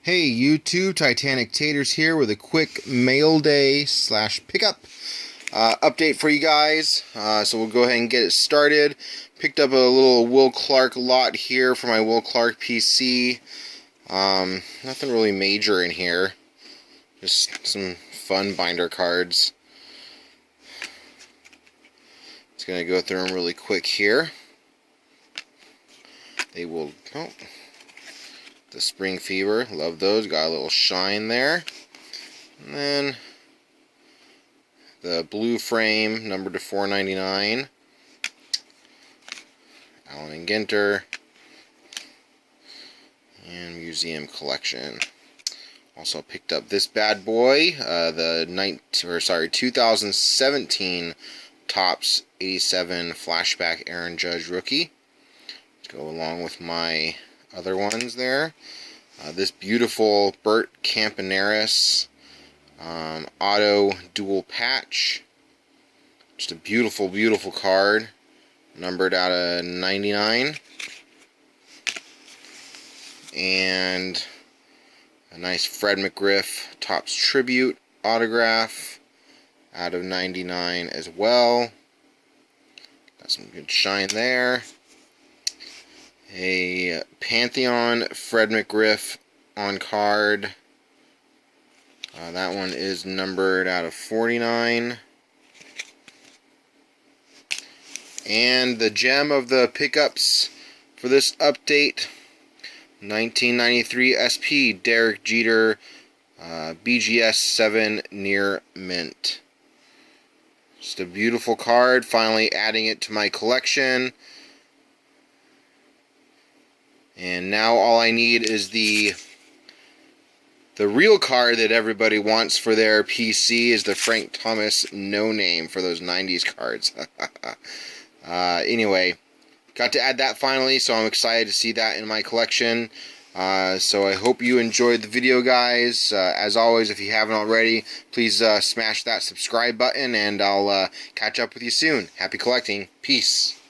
Hey YouTube, Titanic Taters here with a quick mail day / pickup update for you guys. So we'll go ahead and get it started. Picked up a little Will Clark lot here for my Will Clark PC. Nothing really major in here. Just some fun binder cards. Just gonna go through them really quick here. They will. Oh. The Spring Fever, love those, got a little shine there. And then the blue frame, numbered to $4.99. Allen and Ginter. And Museum Collection. Also picked up this bad boy, the 2017 Topps 87 Flashback Aaron Judge rookie. To go along with my other ones there. This beautiful Bert Campaneris auto dual patch. Just a beautiful, beautiful card. Numbered out of 99. And a nice Fred McGriff Topps Tribute autograph out of 99 as well. Got some good shine there. A Pantheon Fred McGriff on card. That one is numbered out of 49. And the gem of the pickups for this update, 1993 SP Derek Jeter BGS 7 near mint. Just a beautiful card, finally adding it to my collection. And now all I need is the real card that everybody wants for their PC is the Frank Thomas No Name for those 90s cards. Anyway, got to add that finally, so I'm excited to see that in my collection. So I hope you enjoyed the video, guys. As always, if you haven't already, please smash that subscribe button, and I'll catch up with you soon. Happy collecting. Peace.